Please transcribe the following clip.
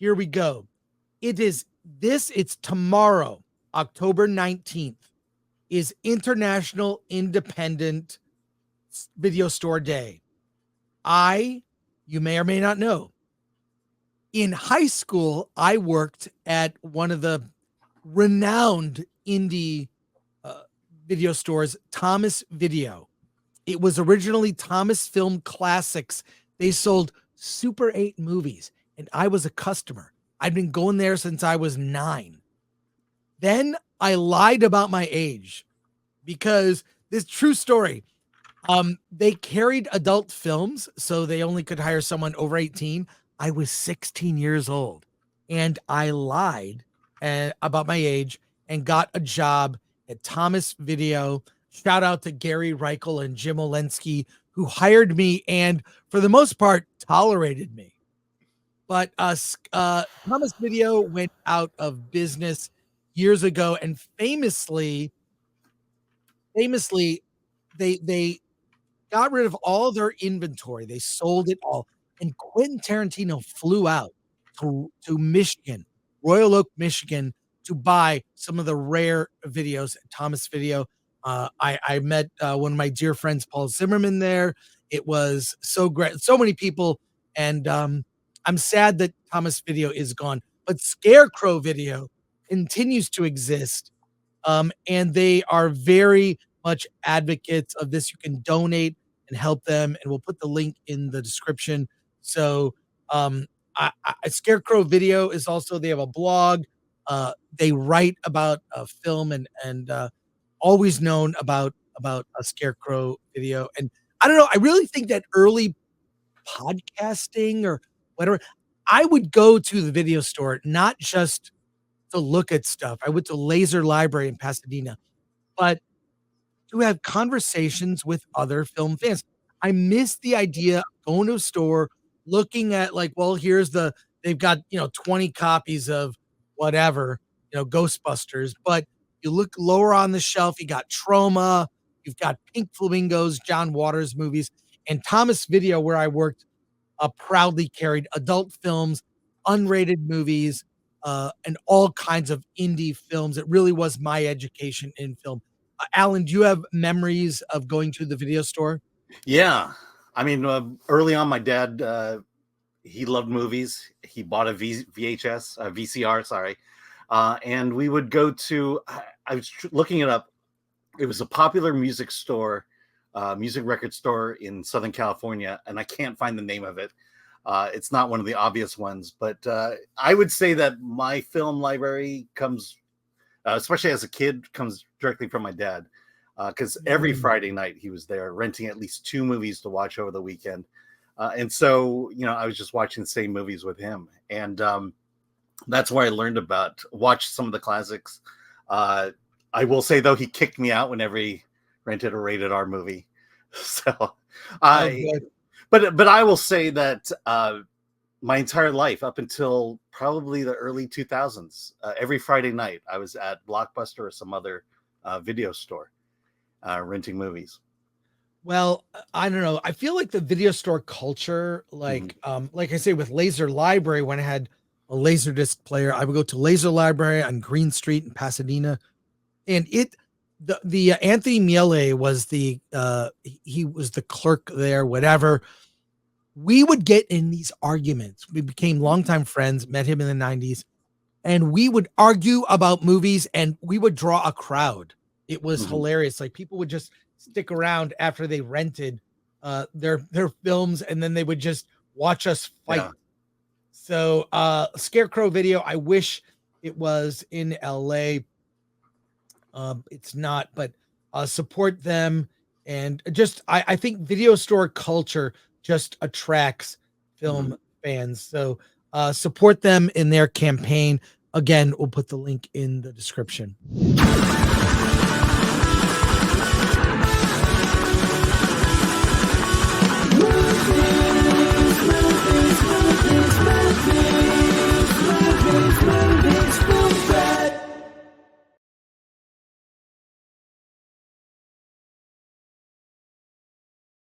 here we go. It's tomorrow, October 19th, is International Independent Video Store Day. You may or may not know, in high school, I worked at one of the renowned indie video stores, Thomas Video. It was originally Thomas Film Classics. They sold Super 8 movies, and I was a customer. I'd been going there since I was 9. Then I lied about my age because this true story. They carried adult films, so they only could hire someone over 18. I was 16 years old, and I lied about my age and got a job at Thomas Video. Shout out to Gary Reichel and Jim Olensky, who hired me and, for the most part, tolerated me. But Thomas Video went out of business years ago, and famously, they got rid of all their inventory. They sold it all. And Quentin Tarantino flew out to Michigan, Royal Oak, Michigan, to buy some of the rare videos at Thomas Video. I met one of my dear friends, Paul Zimmerman, there. It was so great. So many people. And I'm sad that Thomas Video is gone. But Scarecrow Video continues to exist. And they are very much advocates of this. You can donate and help them, and we'll put the link in the description. So Scarecrow Video is also, they have a blog. They write about film and always known about a Scarecrow Video. And I don't know, I really think that early podcasting or whatever, I would go to the video store, not just to look at stuff. I went to Laser Library in Pasadena, but to have conversations with other film fans. I miss the idea of going to a store, looking at like, well, they've got, 20 copies of whatever, Ghostbusters, but you look lower on the shelf, you got Trauma, you've got Pink Flamingos, John Waters movies, and Thomas Video, where I worked, proudly carried adult films, unrated movies, and all kinds of indie films. It really was my education in film. Alan, do you have memories of going to the video store? Yeah. I mean, early on, my dad, he loved movies. He bought a VCR, sorry. And we would go to, I was looking it up. It was a popular music store, music record store in Southern California, and I can't find the name of it. It's not one of the obvious ones, but I would say that my film library comes, especially as a kid, comes directly from my dad, because every Friday night he was there renting at least 2 movies to watch over the weekend. And so, I was just watching the same movies with him. And that's where I learned watch some of the classics. I will say, though, he kicked me out whenever he rented a rated R movie. So but I will say that my entire life, up until probably the early 2000s, every Friday night I was at Blockbuster or some other video store renting movies. Well, I don't know. I feel like the video store culture, like I say, with Laser Library, when I had a Laserdisc player, I would go to Laser Library on Green Street in Pasadena, and the Anthony Miele was he was the clerk there, whatever. We would get in these arguments. We became longtime friends, met him in the 90s, and we would argue about movies, and we would draw a crowd. It was hilarious. Like, people would just stick around after they rented their films, and then they would just watch us fight. Yeah. So Scarecrow Video, I wish it was in LA. It's not, but support them. And just, I think video store culture just attracts film fans. So support them in their campaign. Again, we'll put the link in the description.